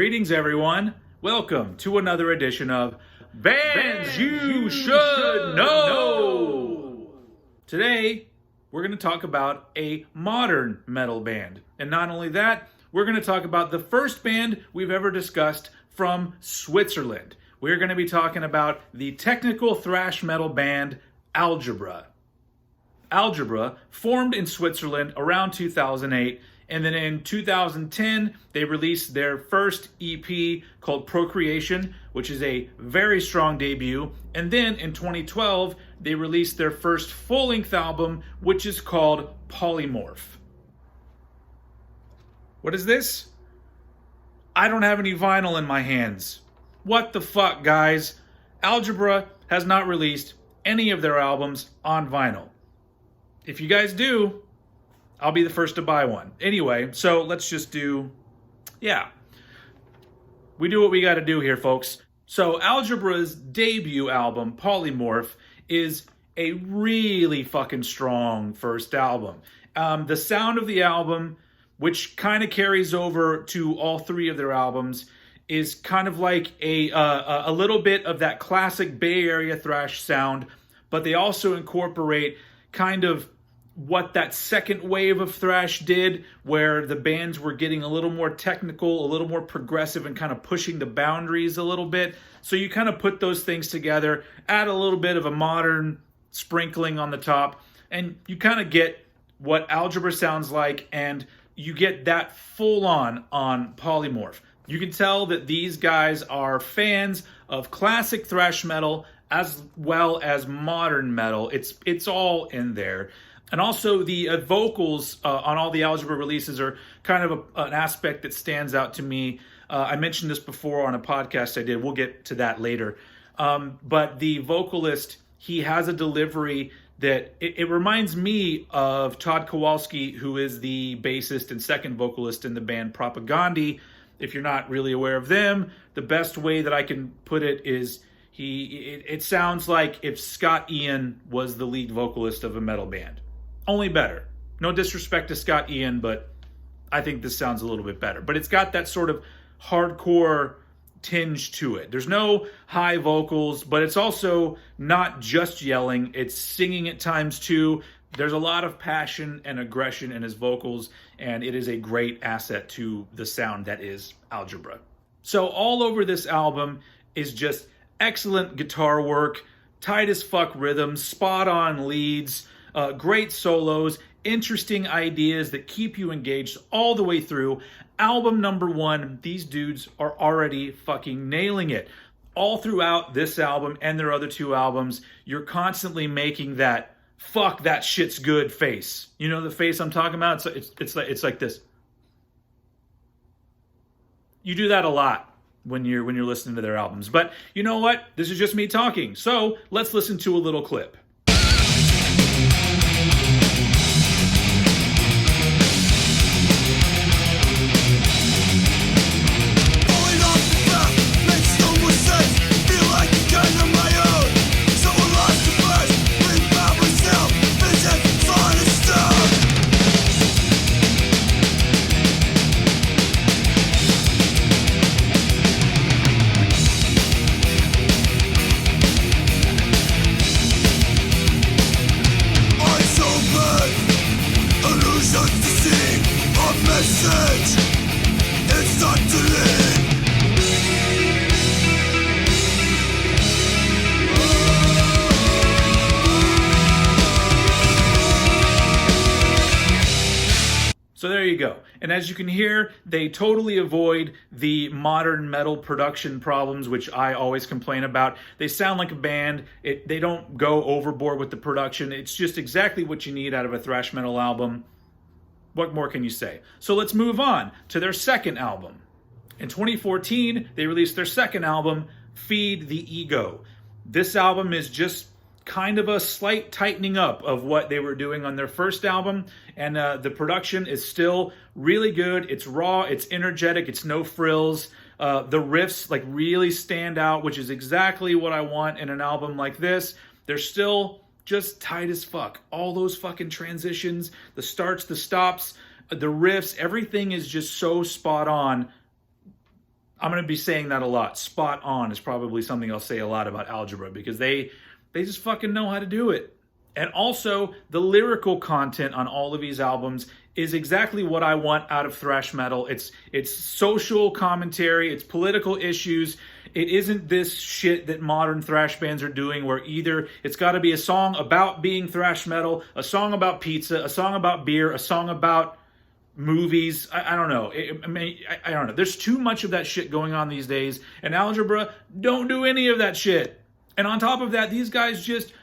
Greetings, everyone. Welcome to another edition of Bands You Should Know. Today, we're going to talk about a modern metal band. And not only that, we're going to talk about the first band we've ever discussed from Switzerland. We're going to be talking about the technical thrash metal band Algebra. Algebra formed in Switzerland around 2008, and then in 2010 they released their first EP called Procreation, which is a very strong debut, and then in 2012 they released their first full-length album, which is called Polymorph. What is this? I don't have any vinyl in my hands. What the fuck, guys? Algebra has not released any of their albums on vinyl. If you guys do, I'll be the first to buy one. Anyway, so let's just do, we do what we got to do here, folks. So Algebra's debut album, Polymorph, is a really fucking strong first album. The sound of the album, which kind of carries over to all three of their albums, is kind of like a little bit of that classic Bay Area thrash sound, but they also incorporate kind of what that second wave of thrash did, where the bands were getting a little more technical, a little more progressive, and kind of pushing the boundaries a little bit. So you kind of put those things together, add a little bit of a modern sprinkling on the top, and you kind of get what Algebra sounds like, and you get that full on Polymorph. You can tell that these guys are fans of classic thrash metal as well as modern metal. It's all in there. And also the vocals on all the Algebra releases are kind of an aspect that stands out to me. I mentioned this before on a podcast I did. We'll get to that later. But the vocalist, he has a delivery that it reminds me of Todd Kowalski, who is the bassist and second vocalist in the band Propagandhi. If you're not really aware of them, the best way that I can put it is it sounds like if Scott Ian was the lead vocalist of a metal band. Only better. No disrespect to Scott Ian, but I think this sounds a little bit better. But it's got that sort of hardcore tinge to it. There's no high vocals, but it's also not just yelling. It's singing at times too. There's a lot of passion and aggression in his vocals, and it is a great asset to the sound that is Algebra. So all over this album is just excellent guitar work, tight as fuck rhythms, spot on leads, great solos, interesting ideas that keep you engaged all the way through. Album number one, these dudes are already fucking nailing it. All throughout this album and their other two albums, you're constantly making that fuck that shit's good face. You know the face I'm talking about? It's like this. You do that a lot when you're listening to their albums. But you know what? This is just me talking. So let's listen to a little clip. So there you go. And as you can hear, they totally avoid the modern metal production problems, which I always complain about. They sound like a band. They don't go overboard with the production. It's just exactly what you need out of a thrash metal album. What more can you say? So let's move on to their second album. In 2014, they released their second album, Feed the Ego. This album is just kind of a slight tightening up of what they were doing on their first album, and the production is still really good. It's raw, it's energetic, it's no frills. The riffs like really stand out, which is exactly what I want in an album like this. They're still just tight as fuck. All those fucking transitions, the starts, the stops, the riffs, everything is just so spot on I'm going to be saying that a lot. Spot on is probably something I'll say a lot about Algebra, because they just fucking know how to do it. And also, the lyrical content on all of these albums is exactly what I want out of thrash metal. It's social commentary, it's political issues. It isn't this shit that modern thrash bands are doing, where either it's got to be a song about being thrash metal, a song about pizza, a song about beer, a song about movies. I don't know. I don't know. There's too much of that shit going on these days, and Algebra don't do any of that shit. And on top of that, these guys just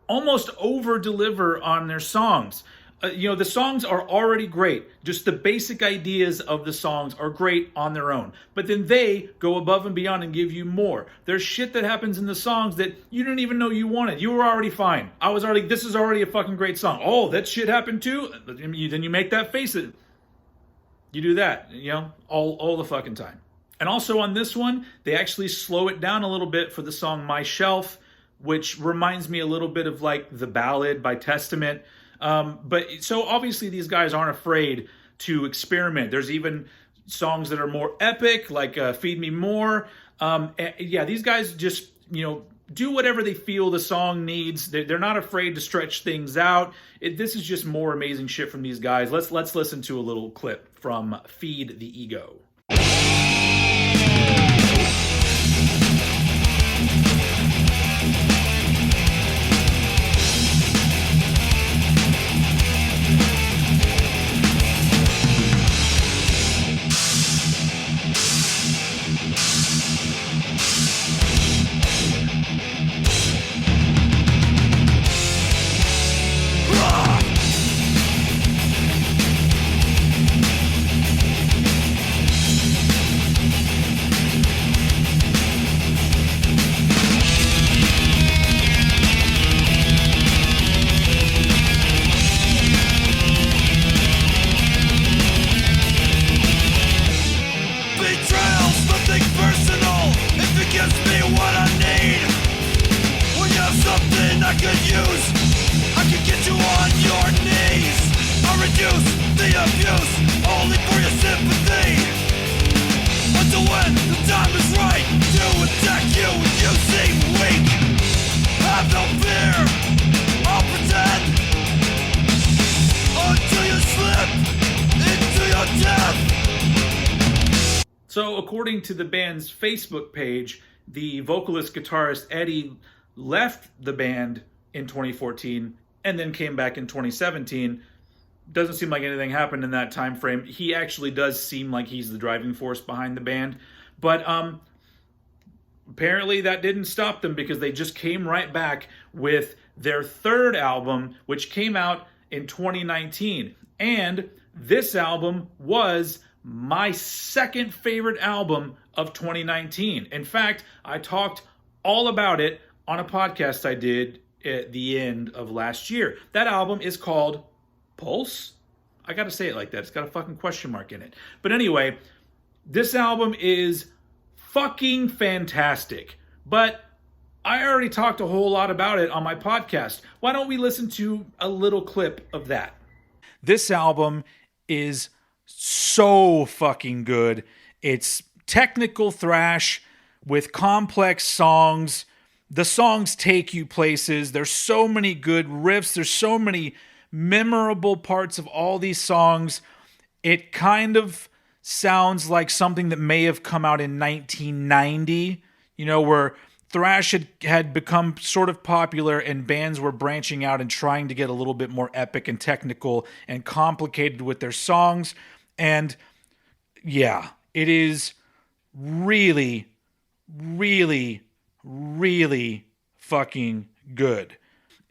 almost over deliver on their songs. The songs are already great. Just the basic ideas of the songs are great on their own. But then they go above and beyond and give you more. There's shit that happens in the songs that you didn't even know you wanted. You were already fine. This is already a fucking great song. Oh, that shit happened too? Then you make that face it. You do that, all the fucking time. And also on this one, they actually slow it down a little bit for the song My Shelf, which reminds me a little bit of like The Ballad by Testament. But so obviously these guys aren't afraid to experiment. There's even songs that are more epic, like Feed Me More. These guys just, do whatever they feel the song needs. They're not afraid to stretch things out. This is just more amazing shit from these guys. Let's listen to a little clip from Feed the Ego. So according to the band's Facebook page, the vocalist guitarist Eddie left the band in 2014 and then came back in 2017. Doesn't seem like anything happened in that time frame. He actually does seem like he's the driving force behind the band. But apparently that didn't stop them, because they just came right back with their third album, which came out in 2019. And this album was my second favorite album of 2019. In fact, I talked all about it on a podcast I did at the end of last year. That album is called Pulse? I gotta say it like that. It's got a fucking question mark in it. But anyway, this album is fucking fantastic. But I already talked a whole lot about it on my podcast. Why don't we listen to a little clip of that? This album is so fucking good. It's technical thrash with complex songs. The songs take you places. There's so many good riffs. There's so many memorable parts of all these songs. It kind of sounds like something that may have come out in 1990, where thrash had become sort of popular and bands were branching out and trying to get a little bit more epic and technical and complicated with their songs. And yeah, it is really, really, really fucking good.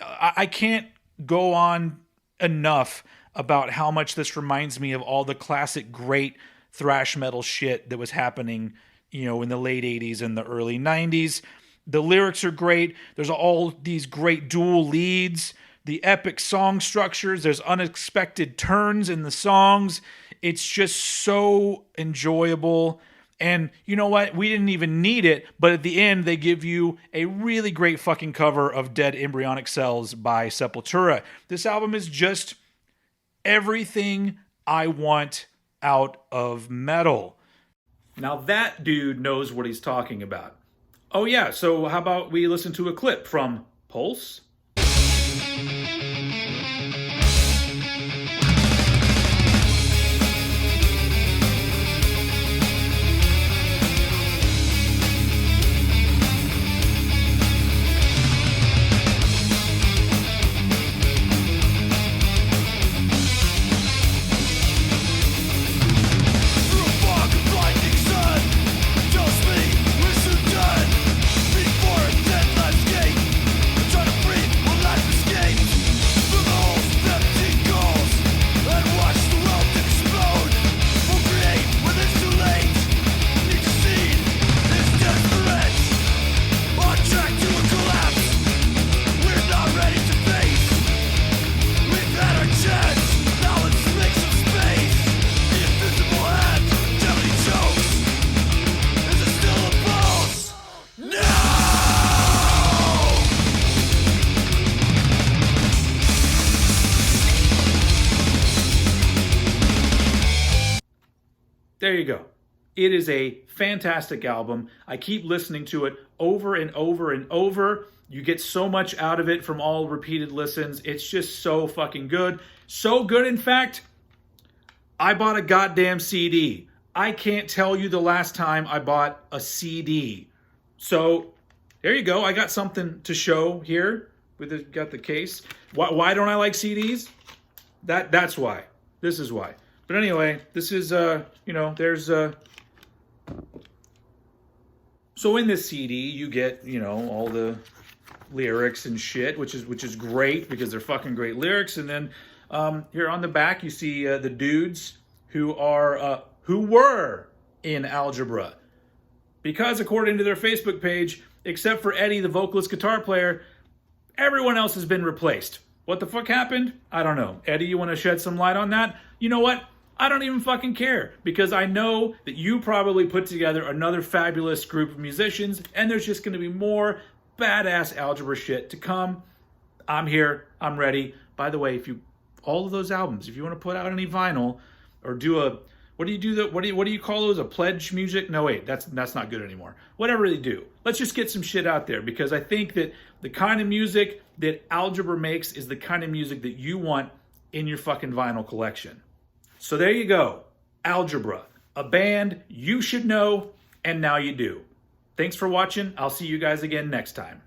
I can't go on enough about how much this reminds me of all the classic great thrash metal shit that was happening, in the late 80s and the early 90s. The lyrics are great. There's all these great dual leads, the epic song structures. There's unexpected turns in the songs. It's just so enjoyable. And you know what? We didn't even need it, but at the end, they give you a really great fucking cover of Dead Embryonic Cells by Sepultura. This album is just everything I want out of metal. Now that dude knows what he's talking about. Oh yeah, so how about we listen to a clip from Pulse? There you go. It is a fantastic album. I keep listening to it over and over and over. You get so much out of it from all repeated listens. It's just so fucking good. So good, in fact, I bought a goddamn CD. I can't tell you the last time I bought a CD. So there you go. I got something to show here. Got the case. Why don't I like CDs? That's why. This is why. But anyway, this is, there's, so in this CD, you get, all the lyrics and shit, which is great because they're fucking great lyrics. And then here on the back, you see the dudes who were in Algebra. Because according to their Facebook page, except for Eddie, the vocalist guitar player, everyone else has been replaced. What the fuck happened? I don't know. Eddie, you want to shed some light on that? You know what? I don't even fucking care, because I know that you probably put together another fabulous group of musicians, and there's just going to be more badass Algebra shit to come. I'm here. I'm ready. By the way, all of those albums, if you want to put out any vinyl or do a, what do you call those? A pledge music? No, wait, that's not good anymore. Whatever they do, let's just get some shit out there, because I think that the kind of music that Algebra makes is the kind of music that you want in your fucking vinyl collection. So there you go. Algebra, a band you should know, and now you do. Thanks for watching. I'll see you guys again next time.